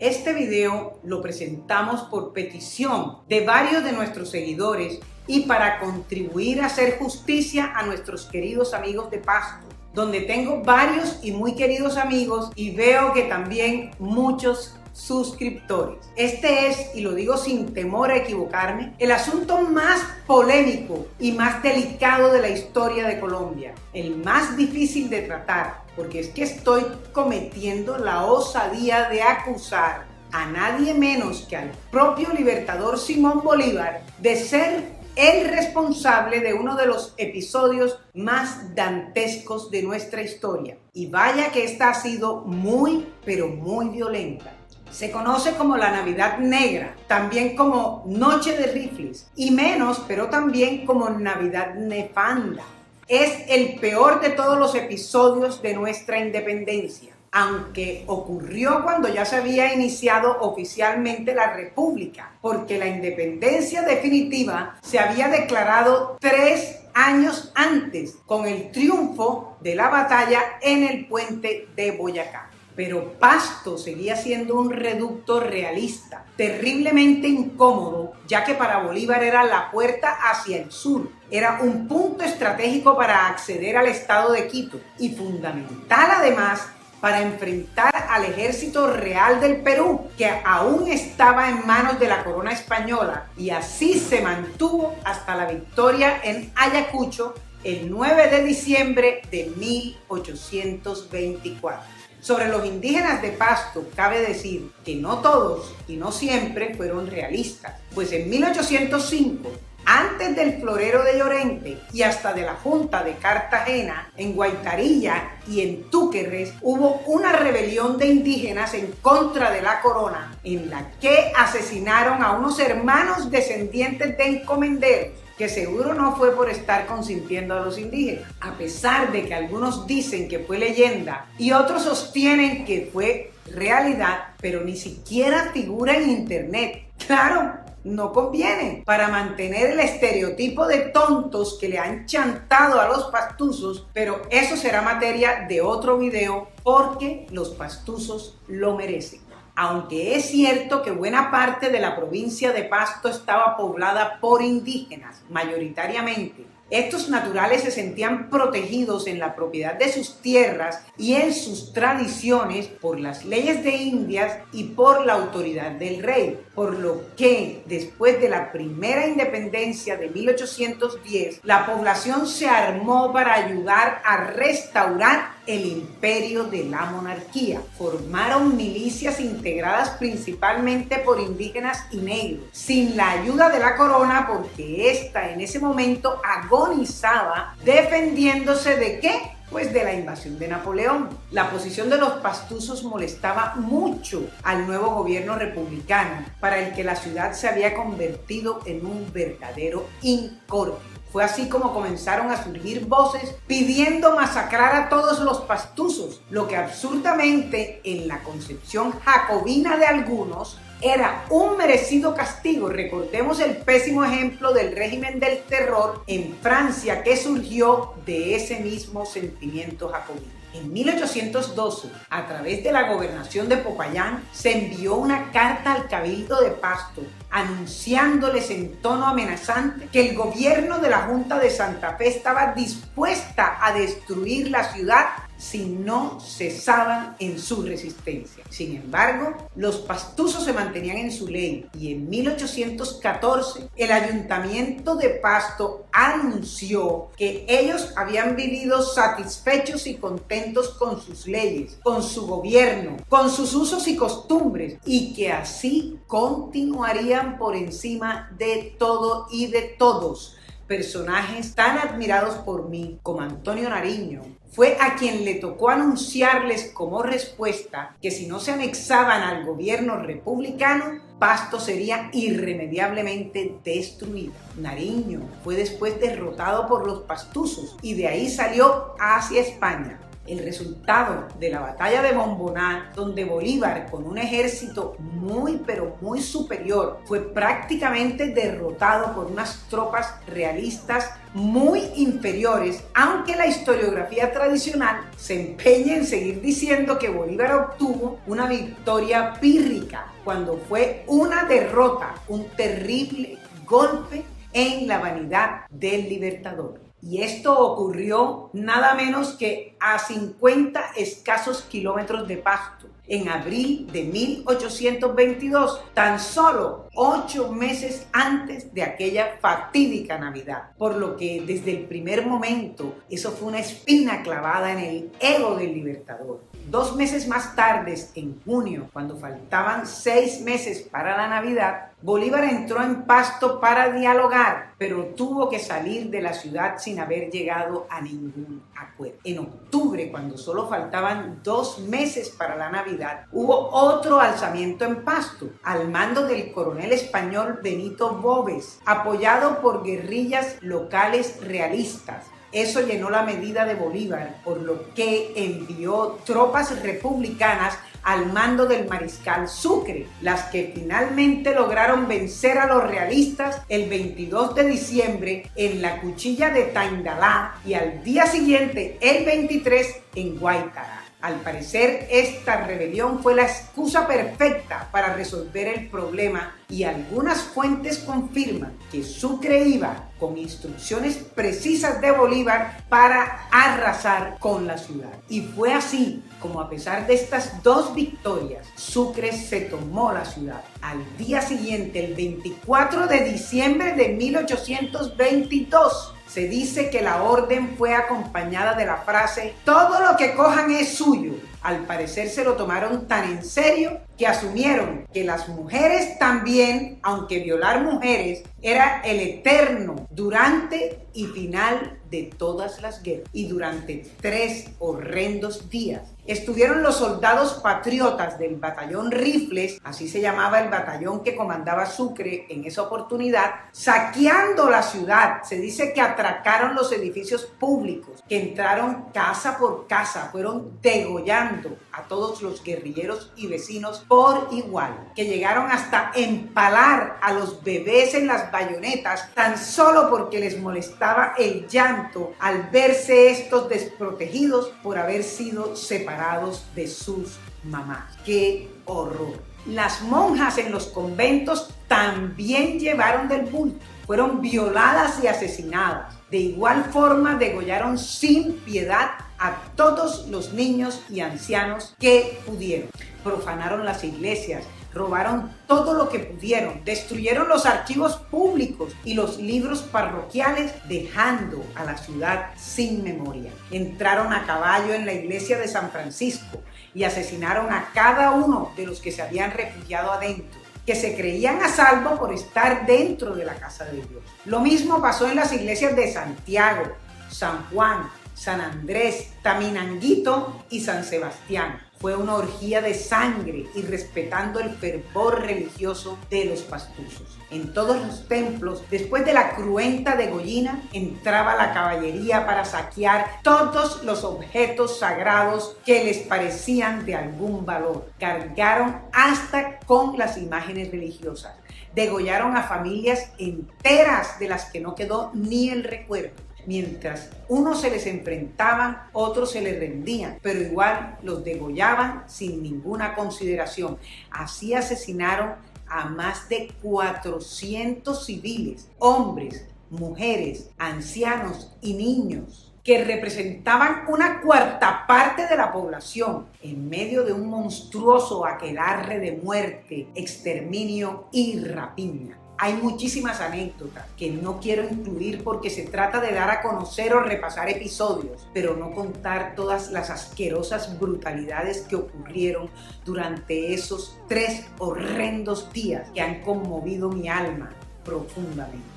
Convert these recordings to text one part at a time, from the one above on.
Este video lo presentamos por petición de varios de nuestros seguidores y para contribuir a hacer justicia a nuestros queridos amigos de Pasto, donde tengo varios y muy queridos amigos y veo que también muchos suscriptores. Este es, y lo digo sin temor a equivocarme, el asunto más polémico y más delicado de la historia de Colombia, el más difícil de tratar, porque es que estoy cometiendo la osadía de acusar a nadie menos que al propio libertador Simón Bolívar de ser el responsable de uno de los episodios más dantescos de nuestra historia. Y vaya que esta ha sido muy, pero muy violenta. Se conoce como la Navidad Negra, también como Noche de Rifles, y menos, pero también como Navidad Nefanda. Es el peor de todos los episodios de nuestra independencia, aunque ocurrió cuando ya se había iniciado oficialmente la República, porque la independencia definitiva se había declarado 3 años antes, con el triunfo de la batalla en el puente de Boyacá. Pero Pasto seguía siendo un reducto realista, terriblemente incómodo, ya que para Bolívar era la puerta hacia el sur. Era un punto estratégico para acceder al estado de Quito y fundamental además para enfrentar al ejército real del Perú, que aún estaba en manos de la corona española, y así se mantuvo hasta la victoria en Ayacucho el 9 de diciembre de 1824. Sobre los indígenas de Pasto, cabe decir que no todos y no siempre fueron realistas, pues en 1805, antes del Florero de Llorente y hasta de la Junta de Cartagena, en Guaitarilla y en Túquerres hubo una rebelión de indígenas en contra de la corona, en la que asesinaron a unos hermanos descendientes de encomenderos, que seguro no fue por estar consintiendo a los indígenas, a pesar de que algunos dicen que fue leyenda y otros sostienen que fue realidad, pero ni siquiera figura en internet. Claro, no conviene para mantener el estereotipo de tontos que le han chantado a los pastuzos, pero eso será materia de otro video porque los pastuzos lo merecen. Aunque es cierto que buena parte de la provincia de Pasto estaba poblada por indígenas, mayoritariamente, estos naturales se sentían protegidos en la propiedad de sus tierras y en sus tradiciones por las leyes de Indias y por la autoridad del rey, por lo que después de la primera independencia de 1810, la población se armó para ayudar a restaurar el imperio de la monarquía. Formaron milicias integradas principalmente por indígenas y negros, sin la ayuda de la corona porque ésta en ese momento agonizaba defendiéndose ¿de qué? Pues de la invasión de Napoleón. La posición de los pastuzos molestaba mucho al nuevo gobierno republicano, para el que la ciudad se había convertido en un verdadero incordio. Fue así como comenzaron a surgir voces pidiendo masacrar a todos los pastuzos, lo que absurdamente en la concepción jacobina de algunos era un merecido castigo. Recordemos el pésimo ejemplo del régimen del terror en Francia que surgió de ese mismo sentimiento jacobino. En 1812, a través de la gobernación de Popayán, se envió una carta al Cabildo de Pasto anunciándoles en tono amenazante que el gobierno de la Junta de Santa Fe estaba dispuesta a destruir la ciudad si no cesaban en su resistencia. Sin embargo, los pastuzos se mantenían en su ley y en 1814 el Ayuntamiento de Pasto anunció que ellos habían vivido satisfechos y contentos con sus leyes, con su gobierno, con sus usos y costumbres, y que así continuarían por encima de todo y de todos. Personajes tan admirados por mí como Antonio Nariño fue a quien le tocó anunciarles como respuesta que si no se anexaban al gobierno republicano, Pasto sería irremediablemente destruida. Nariño fue después derrotado por los pastuzos y de ahí salió hacia España. El resultado de la batalla de Bomboná, donde Bolívar, con un ejército muy superior, fue prácticamente derrotado por unas tropas realistas muy inferiores, aunque la historiografía tradicional se empeña en seguir diciendo que Bolívar obtuvo una victoria pírrica, cuando fue una derrota, un terrible golpe en la vanidad del libertador. Y esto ocurrió nada menos que a 50 escasos kilómetros de Pasto, en abril de 1822, tan solo 8 meses antes de aquella fatídica Navidad. Por lo que desde el primer momento eso fue una espina clavada en el ego del libertador. 2 meses más tarde, en junio, cuando faltaban 6 meses para la Navidad, Bolívar entró en Pasto para dialogar, pero tuvo que salir de la ciudad sin haber llegado a ningún acuerdo. En octubre, cuando solo faltaban 2 meses para la Navidad, hubo otro alzamiento en Pasto, al mando del coronel español Benito Boves, apoyado por guerrillas locales realistas. Eso llenó la medida de Bolívar, por lo que envió tropas republicanas al mando del mariscal Sucre, las que finalmente lograron vencer a los realistas el 22 de diciembre en la Cuchilla de Taindalá y al día siguiente, el 23, en Guaytará. Al parecer, esta rebelión fue la excusa perfecta para resolver el problema y algunas fuentes confirman que Sucre iba con instrucciones precisas de Bolívar para arrasar con la ciudad. Y fue así como, a pesar de estas 2 victorias, Sucre se tomó la ciudad. Al día siguiente, el 24 de diciembre de 1822, se dice que la orden fue acompañada de la frase "todo lo que cojan es suyo". Al parecer se lo tomaron tan en serio que asumieron que las mujeres también, aunque violar mujeres era el eterno durante y final de todas las guerras. Y durante 3 horrendos días estuvieron los soldados patriotas del batallón Rifles, así se llamaba el batallón que comandaba Sucre en esa oportunidad, saqueando la ciudad. Se dice que atracaron los edificios públicos, que entraron casa por casa, fueron degollando a todos los guerrilleros y vecinos por igual, que llegaron hasta empalar a los bebés en las bayonetas tan solo porque les molestaba el llanto al verse estos desprotegidos por haber sido separados de sus mamás. ¡Qué horror! Las monjas en los conventos también llevaron del bulto, fueron violadas y asesinadas. De igual forma degollaron sin piedad a todos los niños y ancianos que pudieron. Profanaron las iglesias, robaron todo lo que pudieron, destruyeron los archivos públicos y los libros parroquiales, dejando a la ciudad sin memoria. Entraron a caballo en la iglesia de San Francisco y asesinaron a cada uno de los que se habían refugiado adentro, que se creían a salvo por estar dentro de la casa de Dios. Lo mismo pasó en las iglesias de Santiago, San Juan, San Andrés, Taminanguito y San Sebastián. Fue una orgía de sangre y respetando el fervor religioso de los pastusos. En todos los templos, después de la cruenta degollina, entraba la caballería para saquear todos los objetos sagrados que les parecían de algún valor. Cargaron hasta con las imágenes religiosas. Degollaron a familias enteras de las que no quedó ni el recuerdo. Mientras unos se les enfrentaban, otros se les rendían, pero igual los degollaban sin ninguna consideración. Así asesinaron a más de 400 civiles, hombres, mujeres, ancianos y niños, que representaban una cuarta parte de la población, en medio de un monstruoso aquelarre de muerte, exterminio y rapiña. Hay muchísimas anécdotas que no quiero incluir porque se trata de dar a conocer o repasar episodios, pero no contar todas las asquerosas brutalidades que ocurrieron durante esos 3 horrendos días que han conmovido mi alma profundamente.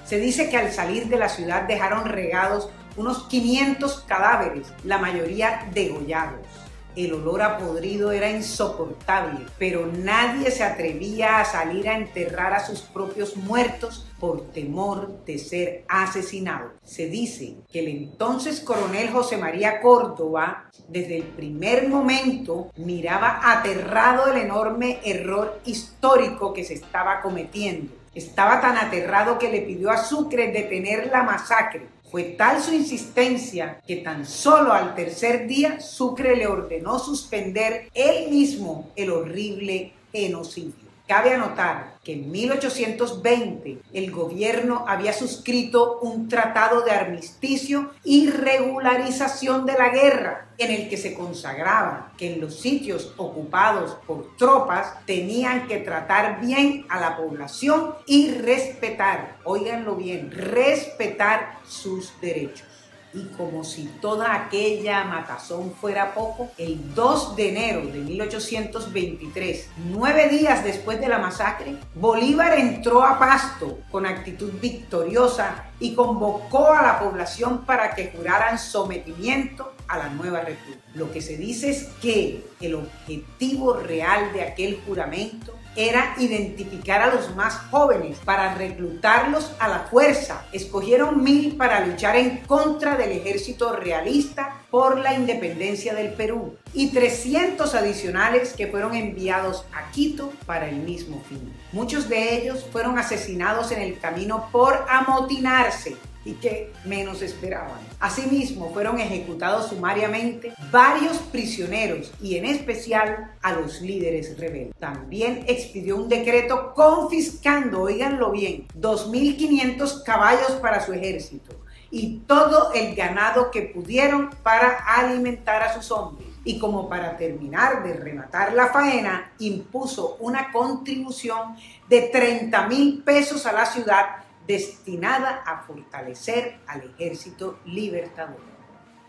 Se dice que al salir de la ciudad dejaron regados unos 500 cadáveres, la mayoría degollados. El olor a podrido era insoportable, pero nadie se atrevía a salir a enterrar a sus propios muertos por temor de ser asesinado. Se dice que el entonces coronel José María Córdoba, desde el primer momento, miraba aterrado el enorme error histórico que se estaba cometiendo. Estaba tan aterrado que le pidió a Sucre detener la masacre. Fue tal su insistencia que tan solo al tercer día Sucre le ordenó suspender él mismo el horrible genocidio. Cabe anotar que en 1820 el gobierno había suscrito un tratado de armisticio y regularización de la guerra, en el que se consagraba que en los sitios ocupados por tropas tenían que tratar bien a la población y respetar, óiganlo bien, respetar sus derechos. Y como si toda aquella matazón fuera poco, el 2 de enero de 1823, 9 días después de la masacre, Bolívar entró a Pasto con actitud victoriosa y convocó a la población para que juraran sometimiento a la nueva república. Lo que se dice es que el objetivo real de aquel juramento era identificar a los más jóvenes para reclutarlos a la fuerza. Escogieron 1000 para luchar en contra del ejército realista por la independencia del Perú y 300 adicionales que fueron enviados a Quito para el mismo fin. Muchos de ellos fueron asesinados en el camino por amotinarse y que menos esperaban. Asimismo, fueron ejecutados sumariamente varios prisioneros y en especial a los líderes rebeldes. También expidió un decreto confiscando, oíganlo bien, 2.500 caballos para su ejército y todo el ganado que pudieron para alimentar a sus hombres. Y como para terminar de rematar la faena, impuso una contribución de 30.000 pesos a la ciudad destinada a fortalecer al ejército libertador.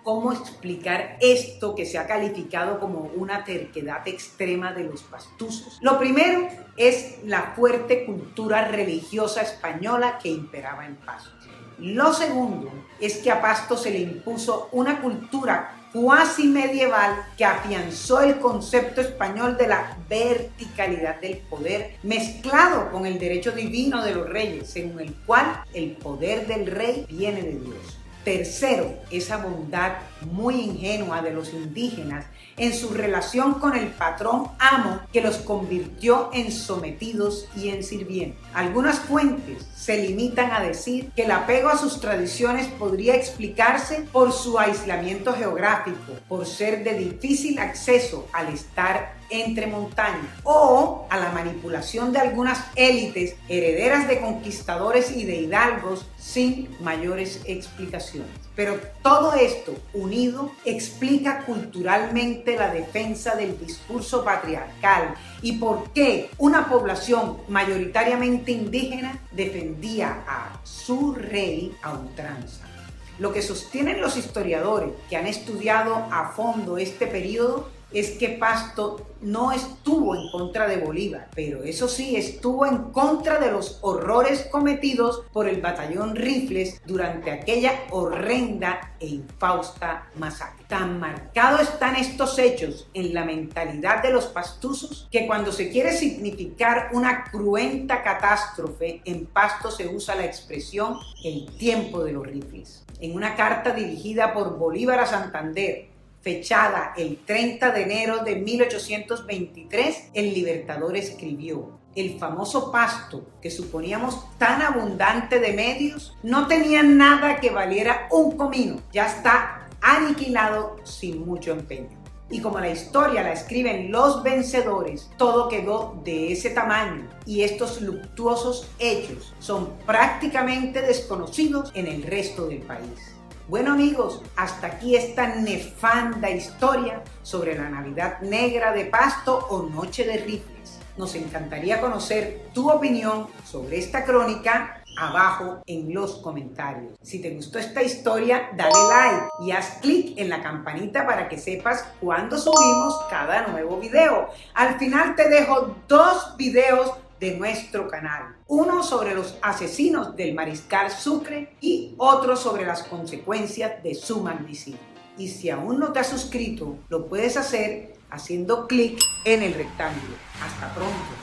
¿Cómo explicar esto que se ha calificado como una terquedad extrema de los pastusos? Lo primero es la fuerte cultura religiosa española que imperaba en Pasto. Lo segundo es que a Pasto se le impuso una cultura cuasi medieval que afianzó el concepto español de la verticalidad del poder mezclado con el derecho divino de los reyes, según el cual el poder del rey viene de Dios. Tercero, esa bondad muy ingenua de los indígenas en su relación con el patrón amo que los convirtió en sometidos y en sirvientes. Algunas fuentes se limitan a decir que el apego a sus tradiciones podría explicarse por su aislamiento geográfico, por ser de difícil acceso al estar entre montañas, o a la manipulación de algunas élites herederas de conquistadores y de hidalgos sin mayores explicaciones. Pero todo esto unido explica culturalmente la defensa del discurso patriarcal y por qué una población mayoritariamente indígena defendía a su rey a ultranza. Lo que sostienen los historiadores que han estudiado a fondo este periodo es que Pasto no estuvo en contra de Bolívar, pero eso sí, estuvo en contra de los horrores cometidos por el batallón Rifles durante aquella horrenda e infausta masacre. Tan marcados están estos hechos en la mentalidad de los pastusos que cuando se quiere significar una cruenta catástrofe, en Pasto se usa la expresión el tiempo de los Rifles. En una carta dirigida por Bolívar a Santander, fechada el 30 de enero de 1823, el Libertador escribió: el famoso Pasto, que suponíamos tan abundante de medios, no tenía nada que valiera un comino, ya está aniquilado sin mucho empeño. Y como la historia la escriben los vencedores, todo quedó de ese tamaño y estos luctuosos hechos son prácticamente desconocidos en el resto del país. Bueno amigos, hasta aquí esta nefanda historia sobre la Navidad Negra de Pasto o Noche de Rifles. Nos encantaría conocer tu opinión sobre esta crónica abajo en los comentarios. Si te gustó esta historia, dale like y haz clic en la campanita para que sepas cuando subimos cada nuevo video. Al final te dejo 2 videos de nuestro canal. Uno sobre los asesinos del Mariscal Sucre y otro sobre las consecuencias de su magnicidio. y si aún no te has suscrito, lo puedes hacer haciendo clic en el rectángulo. Hasta pronto.